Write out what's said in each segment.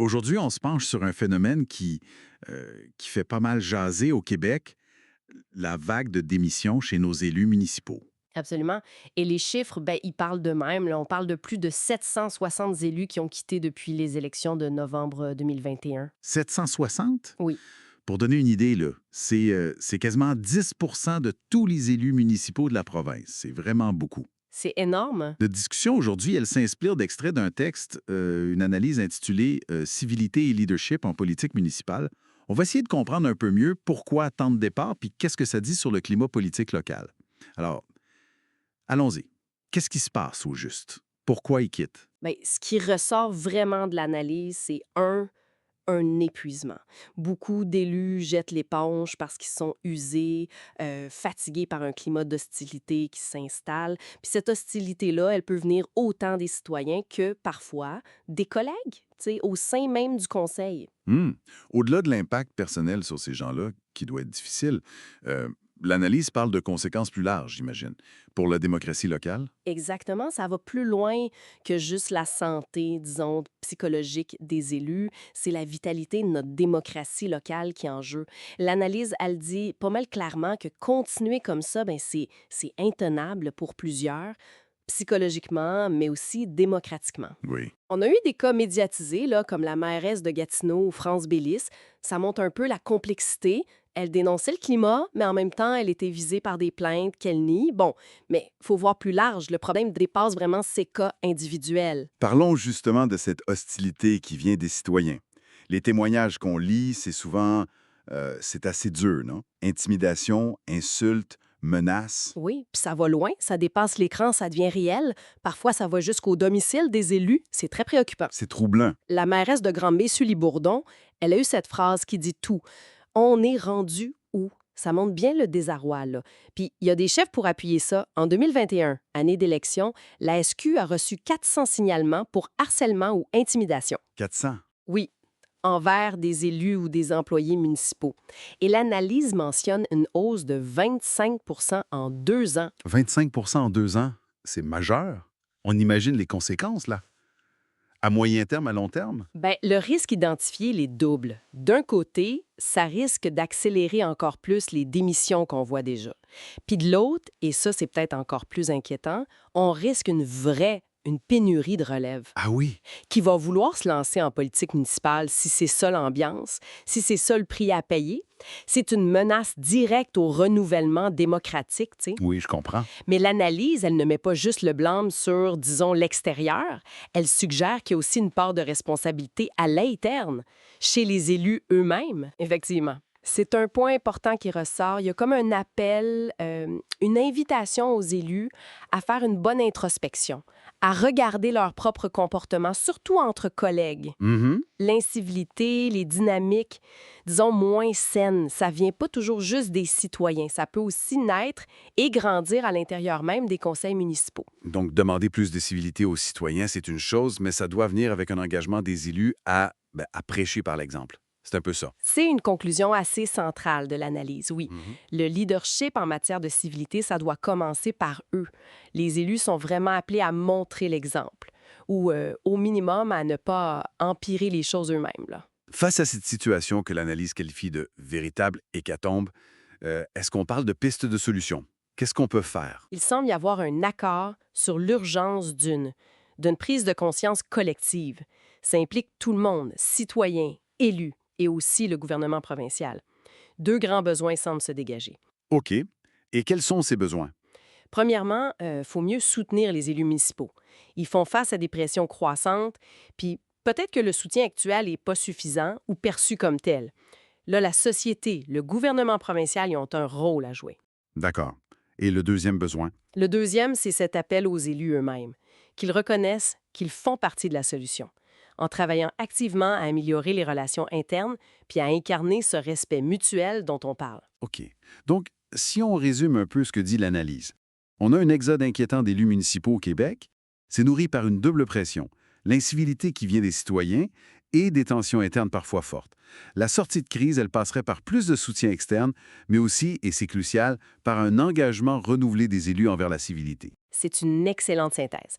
Aujourd'hui, on se penche sur un phénomène qui fait pas mal jaser au Québec, la vague de démissions chez nos élus municipaux. Absolument. Et les chiffres, ben, ils parlent d'eux-mêmes, là. On parle de plus de 760 élus qui ont quitté depuis les élections de novembre 2021. 760? Oui, Pour donner une idée, là, c'est quasiment 10 de tous les élus municipaux de la province. C'est vraiment beaucoup. c'est énorme. Notre discussion aujourd'hui, elle s'inspire d'extraits d'un texte, une analyse intitulée Civilité et leadership en politique municipale. On va essayer de comprendre un peu mieux pourquoi tant de départs, puis qu'est-ce que ça dit sur le climat politique local. Alors, allons-y. Qu'est-ce qui se passe au juste? Pourquoi ils quittent? Ben, ce qui ressort vraiment de l'analyse, c'est un épuisement. Beaucoup d'élus jettent l'éponge parce qu'ils sont usés, fatigués par un climat d'hostilité qui s'installe. Puis cette hostilité-là, elle peut venir autant des citoyens que parfois des collègues, tu sais, au sein même du conseil. Hmm. Au-delà de l'impact personnel sur ces gens-là, qui doit être difficile, euh, l'analyse parle de conséquences plus larges, j'imagine, pour la démocratie locale. Exactement, ça va plus loin que juste la santé, disons, psychologique des élus. C'est la vitalité de notre démocratie locale qui est en jeu. L'analyse, elle dit pas mal clairement que continuer comme ça, ben c'est intenable pour plusieurs, psychologiquement, mais aussi démocratiquement. Oui. On a eu des cas médiatisés, là, comme la mairesse de Gatineau, France Bélis. Ça montre un peu la complexité. Elle dénonçait le climat, mais en même temps, elle était visée par des plaintes qu'elle nie. Bon, mais il faut voir plus large. Le problème dépasse vraiment ces cas individuels. Parlons justement de cette hostilité qui vient des citoyens. Les témoignages qu'on lit, c'est souvent, c'est assez dur, non? Intimidation, insultes, menaces. Oui, puis ça va loin, ça dépasse l'écran, ça devient réel. Parfois, ça va jusqu'au domicile des élus. C'est très préoccupant. C'est troublant. La mairesse de Granby-Sully-Bourdon, elle a eu cette phrase qui dit tout. On est rendu où? Ça montre bien le désarroi, là. Puis, il y a des chefs pour appuyer ça. En 2021, année d'élection, la SQ a reçu 400 signalements pour harcèlement ou intimidation. 400. Oui, envers des élus ou des employés municipaux. Et l'analyse mentionne une hausse de 25 en 2 ans. 25 en 2 ans, c'est majeur. On imagine les conséquences, là. À moyen terme, à long terme? Ben, le risque identifié il est double. D'un côté, ça risque d'accélérer encore plus les démissions qu'on voit déjà. Puis de l'autre, et ça c'est peut-être encore plus inquiétant, on risque une pénurie de relève. Ah oui. Qui va vouloir se lancer en politique municipale si c'est ça l'ambiance, si c'est ça le prix à payer. C'est une menace directe au renouvellement démocratique, tu sais. Oui, je comprends. Mais l'analyse, elle ne met pas juste le blâme sur, disons, l'extérieur. Elle suggère qu'il y a aussi une part de responsabilité à l'interne, chez les élus eux-mêmes. Effectivement. C'est un point important qui ressort. Il y a comme un appel, une invitation aux élus à faire une bonne introspection, à regarder leur propre comportement, surtout entre collègues. Mhm. L'incivilité, les dynamiques, disons, moins saines, ça vient pas toujours juste des citoyens. Ça peut aussi naître et grandir à l'intérieur même des conseils municipaux. Donc, demander plus de civilité aux citoyens, c'est une chose, mais ça doit venir avec un engagement des élus à prêcher par l'exemple. C'est un peu ça. C'est une conclusion assez centrale de l'analyse, oui. Mhm. Le leadership en matière de civilité, ça doit commencer par eux. Les élus sont vraiment appelés à montrer l'exemple ou, au minimum, à ne pas empirer les choses eux-mêmes, là. Face à cette situation que l'analyse qualifie de véritable hécatombe, est-ce qu'on parle de pistes de solutions? Qu'est-ce qu'on peut faire? Il semble y avoir un accord sur l'urgence d'une prise de conscience collective. Ça implique tout le monde, citoyens, élus et aussi le gouvernement provincial. Deux grands besoins semblent se dégager. OK. Et quels sont ces besoins? Premièrement, il faut mieux soutenir les élus municipaux. Ils font face à des pressions croissantes, puis peut-être que le soutien actuel n'est pas suffisant ou perçu comme tel. Là, la société, le gouvernement provincial, ils ont un rôle à jouer. D'accord. Et le deuxième besoin? Le deuxième, c'est cet appel aux élus eux-mêmes, qu'ils reconnaissent qu'ils font partie de la solution, en travaillant activement à améliorer les relations internes puis à incarner ce respect mutuel dont on parle. OK. Donc, si on résume un peu ce que dit l'analyse, on a un exode inquiétant d'élus municipaux au Québec. C'est nourri par une double pression, l'incivilité qui vient des citoyens et des tensions internes parfois fortes. La sortie de crise, elle passerait par plus de soutien externe, mais aussi, et c'est crucial, par un engagement renouvelé des élus envers la civilité. C'est une excellente synthèse.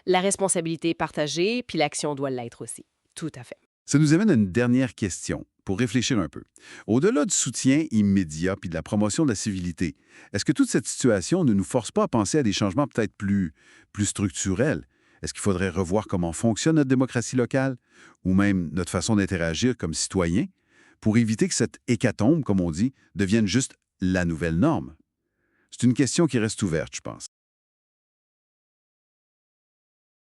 La responsabilité est partagée, puis l'action doit l'être aussi. Tout à fait. Ça nous amène à une dernière question, pour réfléchir un peu. Au-delà du soutien immédiat puis de la promotion de la civilité, est-ce que toute cette situation ne nous force pas à penser à des changements peut-être plus structurels? Est-ce qu'il faudrait revoir comment fonctionne notre démocratie locale, ou même notre façon d'interagir comme citoyens, pour éviter que cette hécatombe, comme on dit, devienne juste la nouvelle norme? C'est une question qui reste ouverte, je pense.